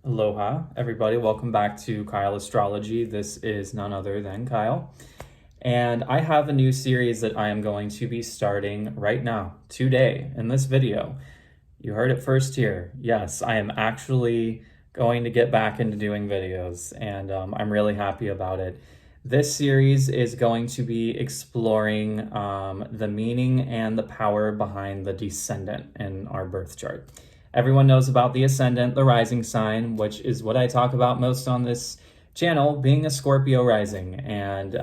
Aloha, everybody. Welcome back to Kyle Astrology. This is none other than Kyle. And I have a new series that I am going to be starting right now, today, in this video. You heard it first here. Yes, I am actually going to get back into doing videos, and I'm really happy about it. This series is going to be exploring the meaning and the power behind the descendant in our birth chart. Everyone knows about the ascendant, the rising sign, which is what I talk about most on this channel, being a Scorpio rising. And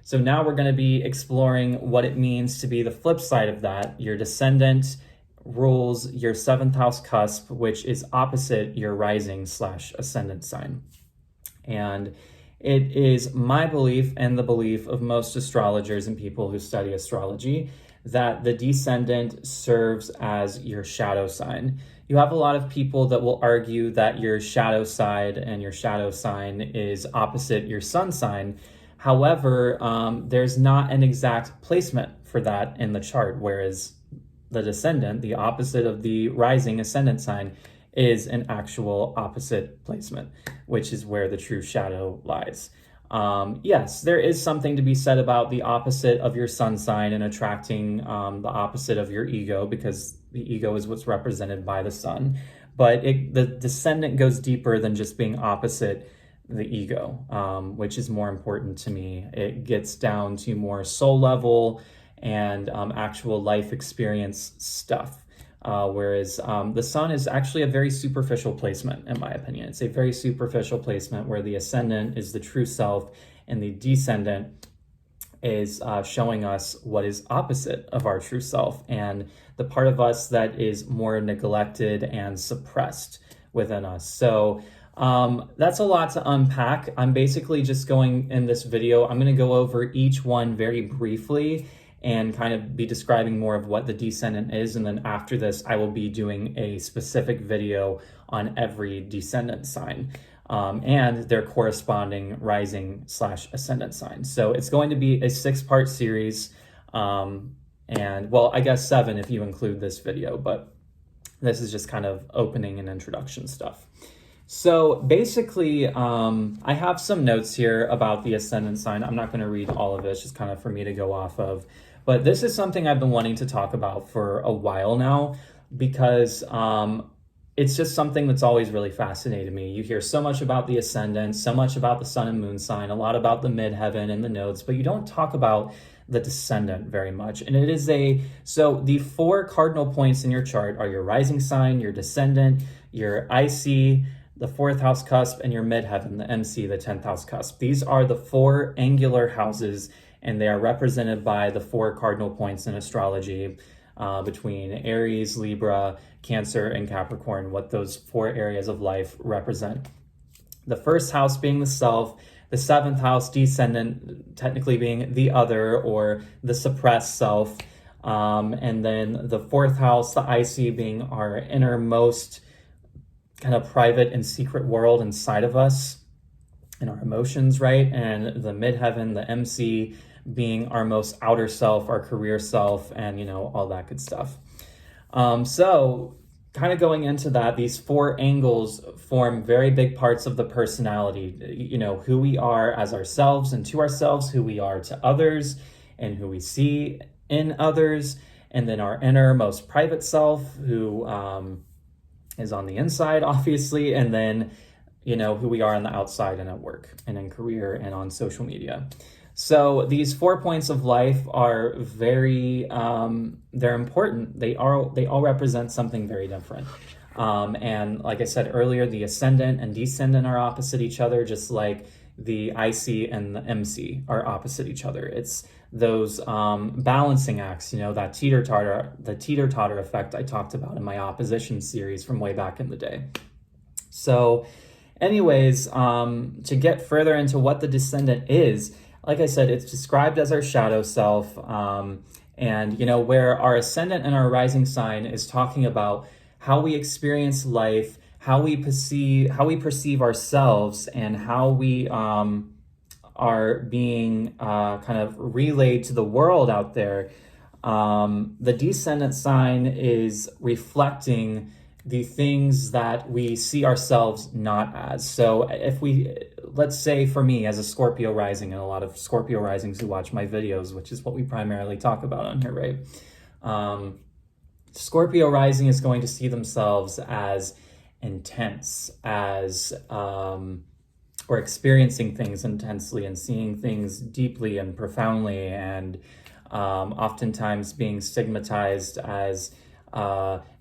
so now we're going to be exploring what it means to be the flip side of that. Your descendant rules your 7th house cusp, which is opposite your rising/ascendant sign. And it is my belief and the belief of most astrologers and people who study astrology that the descendant serves as your shadow sign. You have a lot of people that will argue that your shadow side and your shadow sign is opposite your sun sign. However, there's not an exact placement for that in the chart, whereas the descendant, the opposite of the rising ascendant sign, is an actual opposite placement, which is where the true shadow lies. Yes, there is something to be said about the opposite of your sun sign and attracting the opposite of your ego, because the ego is what's represented by the sun. But the descendant goes deeper than just being opposite the ego, which is more important to me. It gets down to more soul level and actual life experience stuff. Whereas the sun is actually a very superficial placement, in my opinion. It's a very superficial placement where the ascendant is the true self and the descendant is showing us what is opposite of our true self and the part of us that is more neglected and suppressed within us. So that's a lot to unpack. I'm basically just going in this video, I'm going to go over each one very briefly and kind of be describing more of what the descendant is. And then after this, I will be doing a specific video on every descendant sign and their corresponding rising/ascendant sign. So it's going to be a 6-part series. And well, I guess 7 if you include this video, but this is just kind of opening and introduction stuff. So basically, I have some notes here about the ascendant sign. I'm not going to read all of it. It's just kind of for me to go off of. But this is something I've been wanting to talk about for a while now because it's just something that's always really fascinated me. You hear so much about the ascendant, so much about the sun and moon sign, a lot about the midheaven and the nodes, but you don't talk about the descendant very much. And it is so the 4 cardinal points in your chart are your rising sign, your descendant, your IC, the 4th house cusp, and your midheaven, the MC, the 10th house cusp. These are the 4 angular houses, and they are represented by the 4 cardinal points in astrology between Aries, Libra, Cancer, and Capricorn, what those 4 areas of life represent. The 1st house being the self, the 7th house descendant technically being the other or the suppressed self, and then the 4th house, the IC, being our innermost kind of private and secret world inside of us and our emotions, right? And the midheaven, the MC, being our most outer self, our career self, and, all that good stuff. So kind of going into that, these 4 angles form very big parts of the personality, who we are as ourselves and to ourselves, who we are to others, and who we see in others, and then our inner most private self, who is on the inside, obviously, and then, who we are on the outside and at work and in career and on social media. So these 4 points of life are very, they're important. They all represent something very different. And like I said earlier, the ascendant and descendant are opposite each other, just like the IC and the MC are opposite each other. It's those balancing acts, that the teeter-totter effect I talked about in my opposition series from way back in the day. So anyways, to get further into what the descendant is, like I said, it's described as our shadow self, and where our ascendant and our rising sign is talking about how we experience life, how we perceive ourselves, and how we are being kind of relayed to the world out there. The descendant sign is reflecting the things that we see ourselves not as. So if let's say for me as a Scorpio rising, and a lot of Scorpio risings who watch my videos, which is what we primarily talk about on here, right? Scorpio rising is going to see themselves as intense, as or experiencing things intensely and seeing things deeply and profoundly, and oftentimes being stigmatized as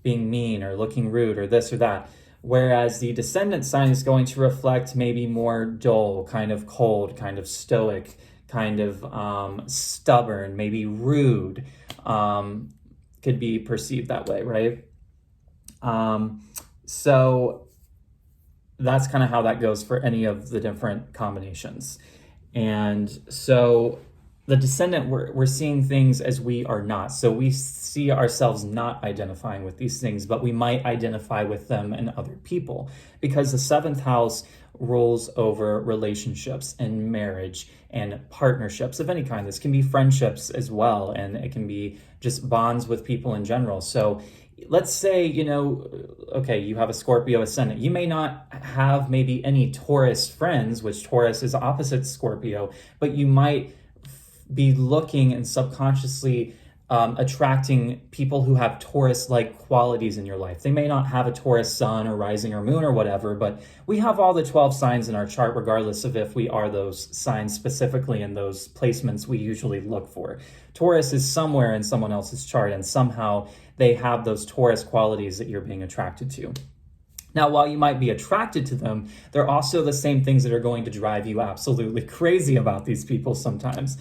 being mean or looking rude or this or that. Whereas the Descendant sign is going to reflect maybe more dull, kind of cold, kind of stoic, kind of stubborn, maybe rude. Could be perceived that way, right? So that's kind of how that goes for any of the different combinations. And so the Descendant, we're seeing things as we are not. So we see ourselves not identifying with these things, but we might identify with them and other people, because the 7th house rules over relationships and marriage and partnerships of any kind. This can be friendships as well, and it can be just bonds with people in general. So let's say, okay, you have a Scorpio ascendant. You may not have maybe any Taurus friends, which Taurus is opposite Scorpio, but you might be looking and subconsciously attracting people who have Taurus-like qualities in your life. They may not have a Taurus sun or rising or moon or whatever, but we have all the 12 signs in our chart, regardless of if we are those signs specifically in those placements we usually look for. Taurus is somewhere in someone else's chart, and somehow they have those Taurus qualities that you're being attracted to. Now, while you might be attracted to them, they're also the same things that are going to drive you absolutely crazy about these people sometimes.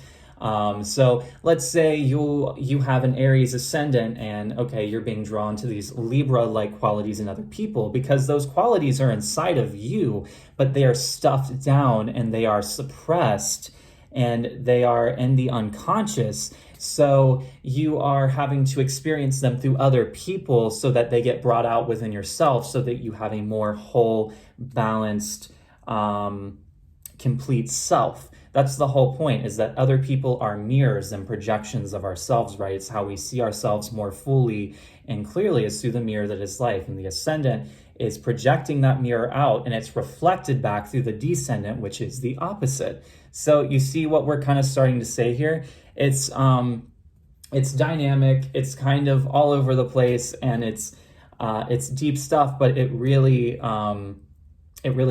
So let's say you have an Aries ascendant, and okay, you're being drawn to these Libra-like qualities in other people because those qualities are inside of you, but they are stuffed down and they are suppressed and they are in the unconscious. So you are having to experience them through other people so that they get brought out within yourself, so that you have a more whole, balanced, complete self. That's the whole point, is that other people are mirrors and projections of ourselves, right? It's how we see ourselves more fully and clearly is through the mirror that is life. And the Ascendant is projecting that mirror out, and it's reflected back through the Descendant, which is the opposite. So you see what we're kind of starting to say here? It's dynamic, it's kind of all over the place, and it's deep stuff, but it really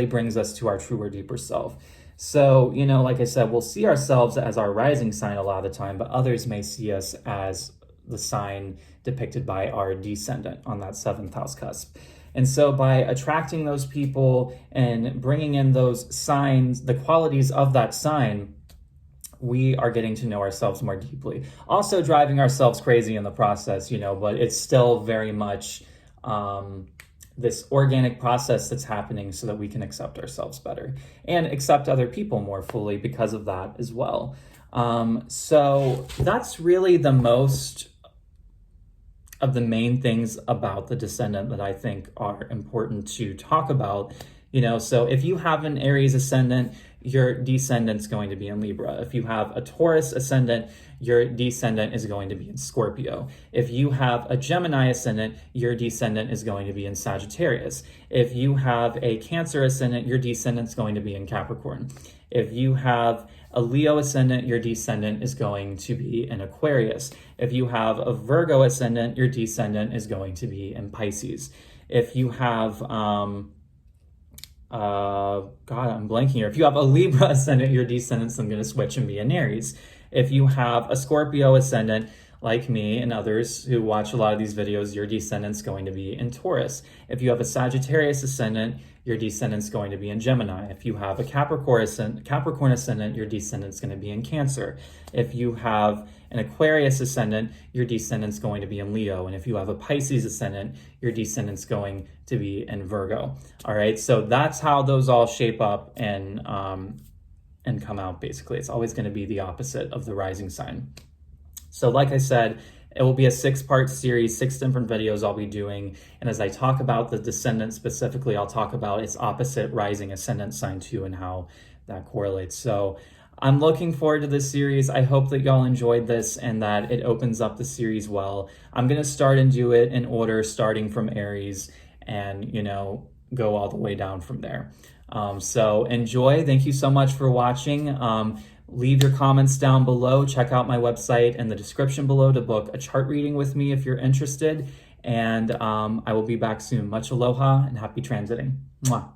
brings us to our truer, deeper self. So, like I said, we'll see ourselves as our rising sign a lot of the time, but others may see us as the sign depicted by our Descendant on that 7th house cusp. And so by attracting those people and bringing in those signs, the qualities of that sign, we are getting to know ourselves more deeply. Also driving ourselves crazy in the process, but it's still very much this organic process that's happening so that we can accept ourselves better and accept other people more fully because of that as well. So that's really the most of the main things about the Descendant that I think are important to talk about. So if you have an Aries ascendant, your Descendant's going to be in Libra. If you have a Taurus ascendant, your Descendant is going to be in Scorpio. If you have a Gemini ascendant, your Descendant is going to be in Sagittarius. If you have a Cancer ascendant, your Descendant's going to be in Capricorn. If you have a Leo ascendant, your Descendant is going to be in Aquarius. If you have a Virgo ascendant, your Descendant is going to be in Pisces. If you have I'm blanking here. If you have a Libra ascendant, your Descendant's going to switch and be in Aries. If you have a Scorpio ascendant, like me and others who watch a lot of these videos, your Descendant's going to be in Taurus. If you have a Sagittarius ascendant, your Descendant's going to be in Gemini. If you have a Capricorn ascendant, your Descendant's going to be in Cancer. If you have an Aquarius ascendant, your Descendant's going to be in Leo. And if you have a Pisces ascendant, your Descendant's going to be in Virgo. All right, so that's how those all shape up and come out, basically. It's always going to be the opposite of the rising sign. So like I said, it will be a 6-part series, 6 different videos I'll be doing. And as I talk about the Descendant specifically, I'll talk about its opposite rising ascendant sign too and how that correlates. So I'm looking forward to this series. I hope that y'all enjoyed this and that it opens up the series well. I'm going to start and do it in order, starting from Aries and, go all the way down from there. So enjoy. Thank you so much for watching. Leave your comments down below. Check out my website in the description below to book a chart reading with me if you're interested. And I will be back soon. Much aloha and happy transiting. Mwah.